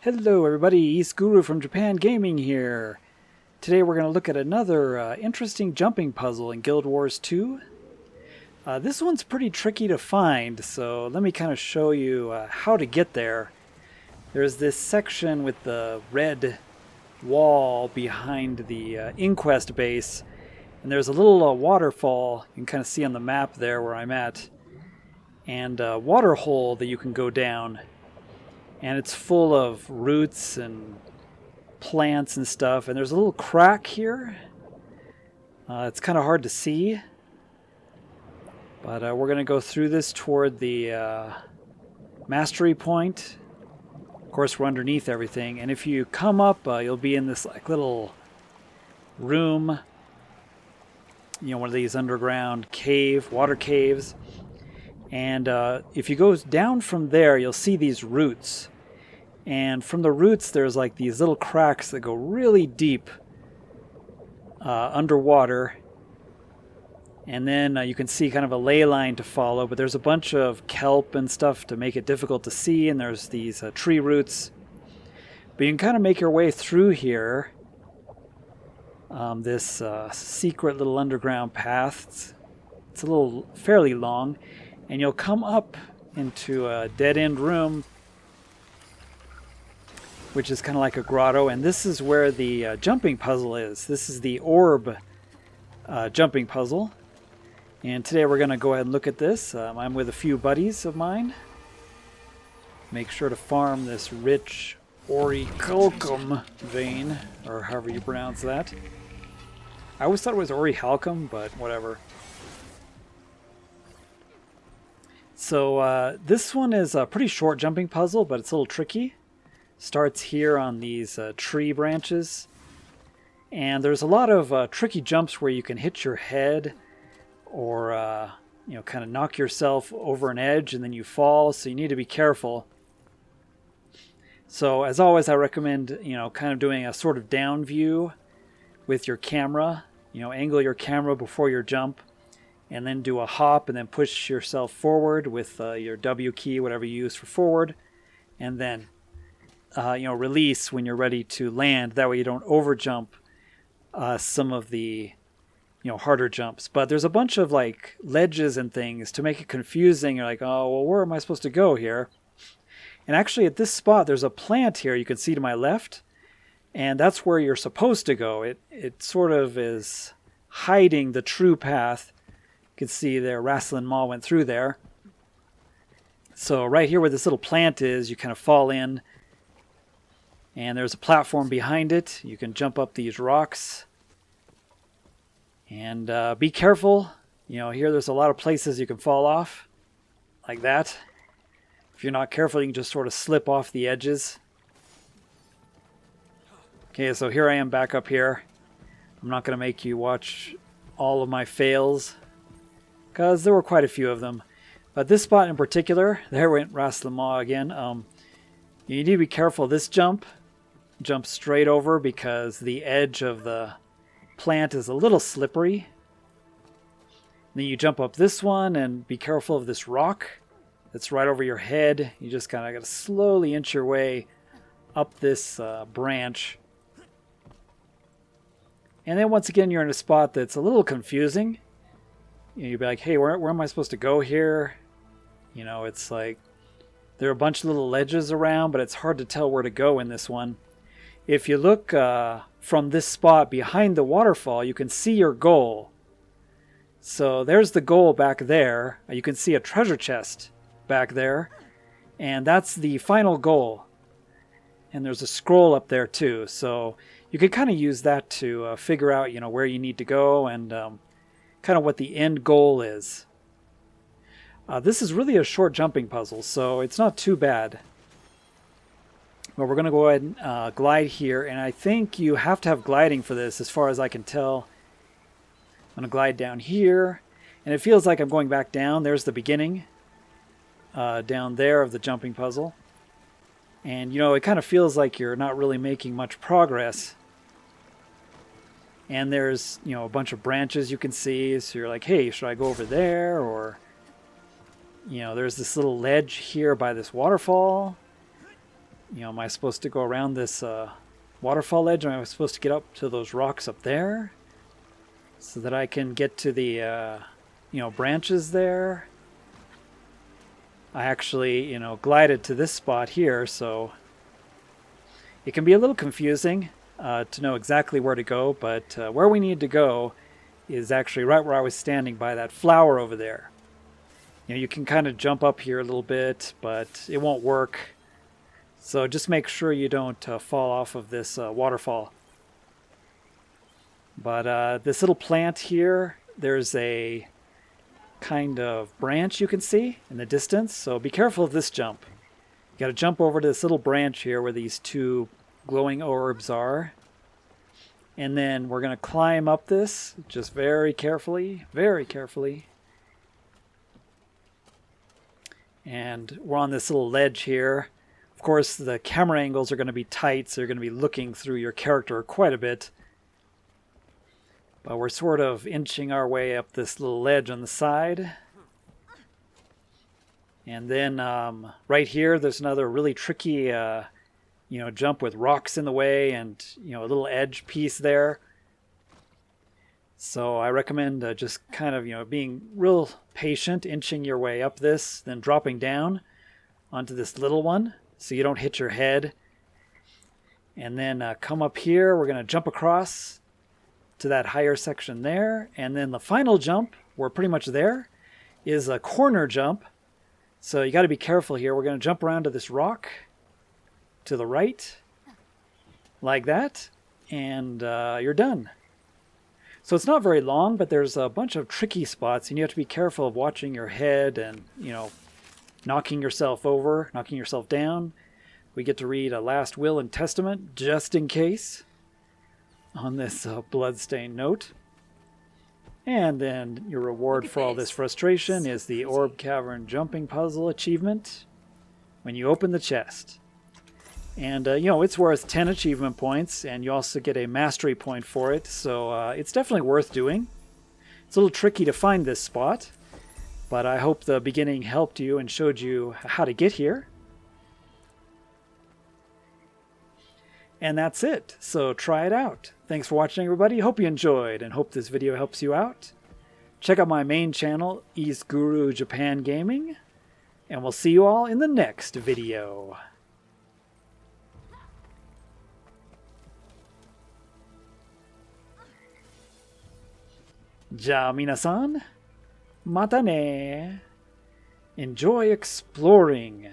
Hello everybody, YSGuru from Japan Gaming here. Today we're going to look at another interesting jumping puzzle in Guild Wars 2. This one's pretty tricky to find, so let me kind of show you how to get there. There's this section with the red wall behind the inquest base, and there's a little waterfall you can kind of see on the map there where I'm at, and a water hole that you can go down. And it's full of roots and plants and stuff. And there's a little crack here. It's kind of hard to see. But we're going to go through this toward the mastery point. Of course, we're underneath everything. And if you come up, you'll be in this like little room. You know, one of these underground water caves. And if you go down from there, you'll see these roots. And from the roots, there's like these little cracks that go really deep underwater. And then you can see kind of a ley line to follow. But there's a bunch of kelp and stuff to make it difficult to see. And there's these tree roots. But you can kind of make your way through here. This secret little underground path. It's a little fairly long. And you'll come up into a dead-end room, which is kind of like a grotto. And this is where the jumping puzzle is. This is the orb jumping puzzle. And today we're going to go ahead and look at this. I'm with a few buddies of mine. Make sure to farm this rich orichalcum vein, or however you pronounce that. I always thought it was orichalcum, but whatever. So this one is a pretty short jumping puzzle, but it's a little tricky. Starts here on these tree branches. And there's a lot of tricky jumps where you can hit your head or kind of knock yourself over an edge and then you fall, so you need to be careful. So as always, I recommend, kind of doing a sort of down view with your camera. Angle your camera before your jump. And then do a hop and then push yourself forward with your W key, whatever you use for forward. And then, release when you're ready to land. That way you don't overjump some of the, harder jumps. But there's a bunch of like ledges and things to make it confusing. You're like, oh, well, where am I supposed to go here? And actually at this spot, there's a plant here you can see to my left. And that's where you're supposed to go. It sort of is hiding the true path. You can see there, Rasslin Maw went through there. So right here where this little plant is, you kind of fall in. And there's a platform behind it. You can jump up these rocks. And be careful. Here there's a lot of places you can fall off. Like that. If you're not careful, you can just sort of slip off the edges. Okay, so here I am back up here. I'm not going to make you watch all of my fails, because there were quite a few of them. But this spot in particular, there went Rasslin Maw again. You need to be careful. This jump straight over because the edge of the plant is a little slippery. Then you jump up this one and be careful of this rock that's right over your head. You just kind of got to slowly inch your way up this branch. And then once again, you're in a spot that's a little confusing. You'd be like, hey, where am I supposed to go here? It's like there are a bunch of little ledges around, but it's hard to tell where to go in this one. If you look from this spot behind the waterfall, you can see your goal. So there's the goal back there. You can see a treasure chest back there. And that's the final goal. And there's a scroll up there too. So you could kind of use that to figure out, where you need to go and kind of what the end goal is. This is really a short jumping puzzle, so it's not too bad. But we're going to go ahead and glide here, and I think you have to have gliding for this as far as I can tell. I'm going to glide down here, and it feels like I'm going back down. There's the beginning down there of the jumping puzzle. And, it kind of feels like you're not really making much progress. And there's, a bunch of branches you can see. So you're like, hey, should I go over there? Or, there's this little ledge here by this waterfall. Am I supposed to go around this waterfall edge? Am I supposed to get up to those rocks up there so that I can get to the branches there? I actually glided to this spot here, so it can be a little confusing to know exactly where to go, but where we need to go is actually right where I was standing by that flower over there. You can kind of jump up here a little bit, but it won't work. So just make sure you don't fall off of this waterfall. But this little plant here, there's a kind of branch you can see in the distance. So be careful of this jump. You got to jump over to this little branch here where these two glowing orbs are. And then we're going to climb up this just very carefully, very carefully. And we're on this little ledge here. Of course, the camera angles are going to be tight, so you're going to be looking through your character quite a bit. But we're sort of inching our way up this little ledge on the side. And then right here, there's another really tricky jump with rocks in the way and a little edge piece there. So I recommend just kind of being real patient, inching your way up this, then dropping down onto this little one so you don't hit your head. And then come up here. We're going to jump across to that higher section there. And then the final jump, we're pretty much there, is a corner jump. So you got to be careful here. We're going to jump around to this rock to the right, like that, and you're done. So it's not very long, but there's a bunch of tricky spots, and you have to be careful of watching your head and, knocking yourself over, knocking yourself down. We get to read a last will and testament, just in case, on this bloodstained note. And then your reward for all this frustration is the Orb Cavern Jumping Puzzle achievement when you open the chest. And, it's worth 10 achievement points, and you also get a mastery point for it, so it's definitely worth doing. It's a little tricky to find this spot, but I hope the beginning helped you and showed you how to get here. And that's it, so try it out. Thanks for watching, everybody. Hope you enjoyed, and hope this video helps you out. Check out my main channel, YSGuru Japan Gaming, and we'll see you all in the next video. Ja minasan, mata ne. Enjoy exploring.